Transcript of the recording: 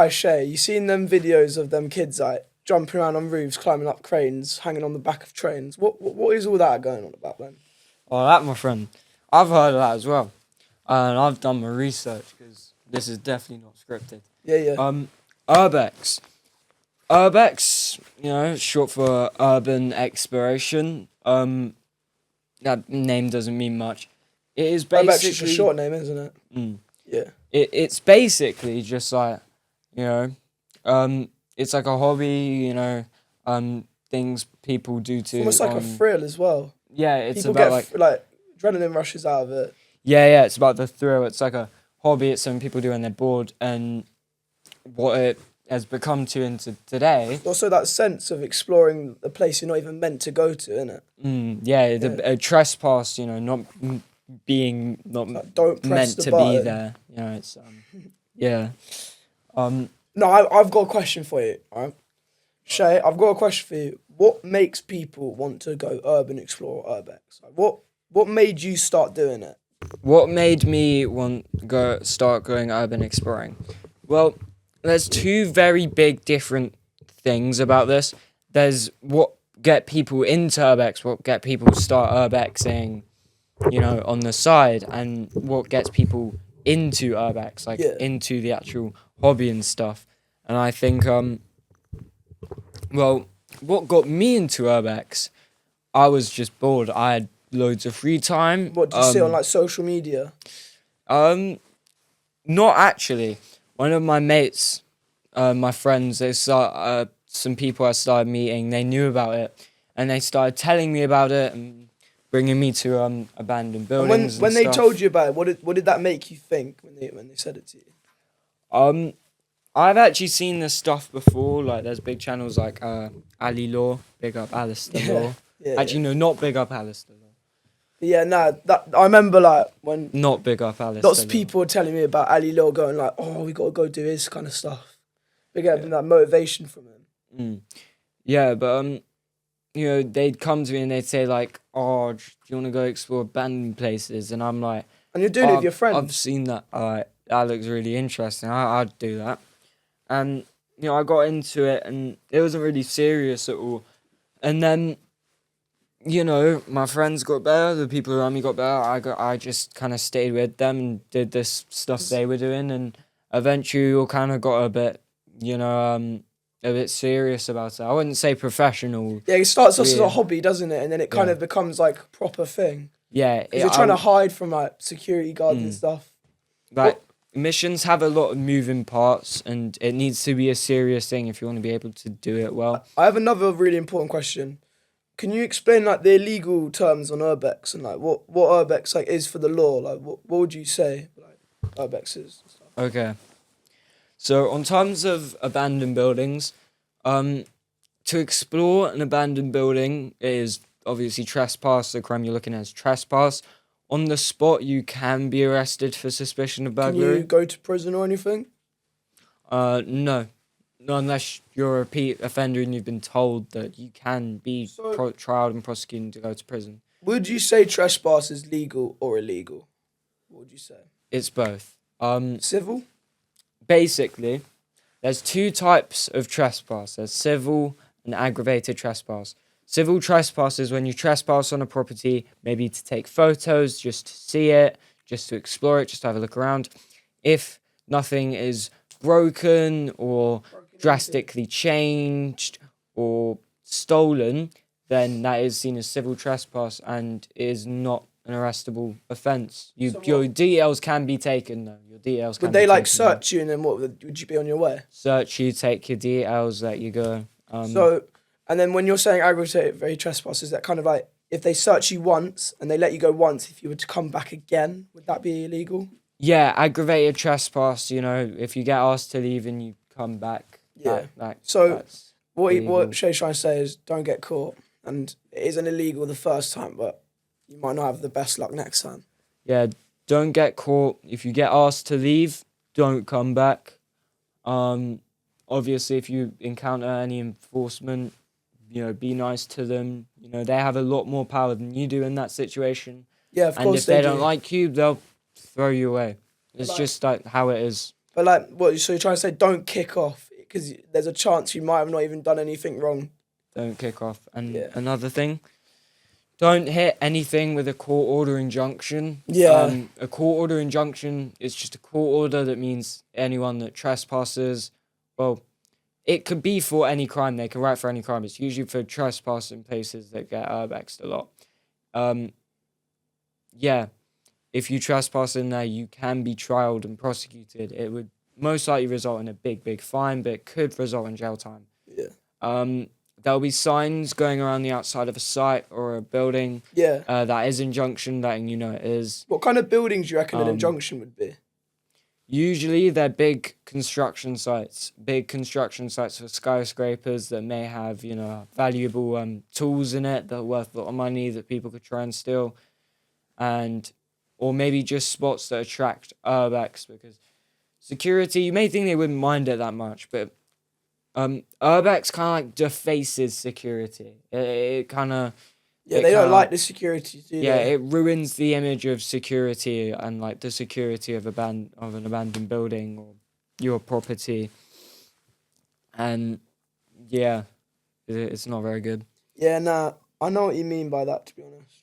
Shay, you seen them videos of them kids like jumping around on roofs, climbing up cranes, hanging on the back of trains? What is all that going on about then? Oh, that, my friend. I've heard of that as well. And I've done my research because this is definitely not scripted. Yeah. Urbex. Urbex, short for urban exploration. That name doesn't mean much. It is basically... Urbex is a short name, isn't it? Yeah. It's basically just like, it's like a hobby, things people do to... Almost like a thrill as well. Yeah, it's people about like adrenaline rushes out of it. Yeah, it's about the thrill. It's like a hobby. It's something people do when they're bored, and what it has become into today. Also, that sense of exploring a place you're not even meant to go to, isn't it? A trespass. Not being not like, don't press meant the to button. Be there. It's yeah. No, I've got a question for you. All right, Shay, I've got a question for you. What makes people want to go urban explore Urbex? Like, what made you start doing it? What made me start going urban exploring? Well, there's two very big different things about this. There's what get people into Urbex, what get people to start Urbexing, on the side, and what gets people into Urbex, into the actual hobby and stuff. And I think, what got me into Urbex, I was just bored. I had loads of free time. What do you see on like social media? Not actually. One of my mates, my friends, some people I started meeting, they knew about it, and they started telling me about it and bringing me to abandoned buildings. And when they told you about it, what did that make you think when they said it to you? I've actually seen this stuff before. Like, there's big channels like Ali Law, big up Alistair Law. Actually, no, not big up Alistair Law. Yeah, that I remember like when not big up Alistair. Lots of people were telling me about Ali Law, going like, "Oh, we got to go do his kind of stuff." Big up that motivation from him. Yeah, but they'd come to me and they'd say like, "Oh, do you want to go explore abandoned places?" And I'm like, "And you're doing it with your friends." I've seen that. That looks really interesting. I'd do that. And I got into it, and it wasn't really serious at all. And then, my friends got better. The people around me got better. I just kind of stayed with them and did this stuff they were doing, and eventually, we all kind of got a bit, a bit serious about it. I wouldn't say professional. Yeah, it starts off as a hobby, doesn't it? And then it kind of becomes like a proper thing. Yeah, because you're trying to hide from like security guards and stuff. Like, missions have a lot of moving parts, and it needs to be a serious thing if you want to be able to do it well. I have another really important question. Can you explain like the illegal terms on Urbex and like what Urbex like is for the law? Like what would you say like Urbex is? And stuff? Okay. So on terms of abandoned buildings, to explore an abandoned building is obviously trespass. The crime you're looking at is trespass. On the spot, you can be arrested for suspicion of burglary. Can you go to prison or anything? No. Not unless you're a repeat offender and you've been told that you can be tried and prosecuted to go to prison. Would you say trespass is legal or illegal? What would you say? It's both. Civil? Basically, there's two types of trespass. There's civil and aggravated trespass. Civil trespass is when you trespass on a property, maybe to take photos, just to see it, just to explore it, just to have a look around. If nothing is broken or drastically changed or stolen, then that is seen as civil trespass and is not an arrestable offence. Your details can be taken, though. Your details can be taken. Would they like search you and then what would you be on your way? Search you, take your details, let you go. And then when you're saying aggravated trespass, is that kind of like if they search you once and they let you go once, if you were to come back again, would that be illegal? Yeah, aggravated trespass, if you get asked to leave and you come back. Yeah. That's what Shay's trying to say is don't get caught. And it isn't illegal the first time, but you might not have the best luck next time. Yeah, don't get caught. If you get asked to leave, don't come back. Obviously, if you encounter any enforcement, be nice to them. They have a lot more power than you do in that situation. Yeah, of course. And if they don't like you, they'll throw you away. It's just like how it is. But like, what? So you're trying to say don't kick off because there's a chance you might have not even done anything wrong. Don't kick off. And Yeah. another thing, don't hit anything with a court order injunction. Yeah. A court order injunction is just a court order that means anyone that trespasses, well, it could be for any crime. They can write for any crime. It's usually for trespassing places that get urbexed a lot. Yeah, if you trespass in there, you can be trialed and prosecuted. It would most likely result in a big fine, but it could result in jail time. Yeah. There'll be signs going around the outside of a site or a building. Yeah. That is injunction, letting you know it is. What kind of buildings do you reckon an injunction would be? Usually they're big construction sites for skyscrapers that may have, valuable tools in it that are worth a lot of money that people could try and steal. Or maybe just spots that attract urbex, because security, you may think they wouldn't mind it that much, but urbex kind of like defaces security. It kind of... Yeah, they don't like the security, do Yeah, they? it ruins the image of security and like the security of an abandoned building or your property. And yeah, it's not very good. Yeah, nah, I know what you mean by that, to be honest.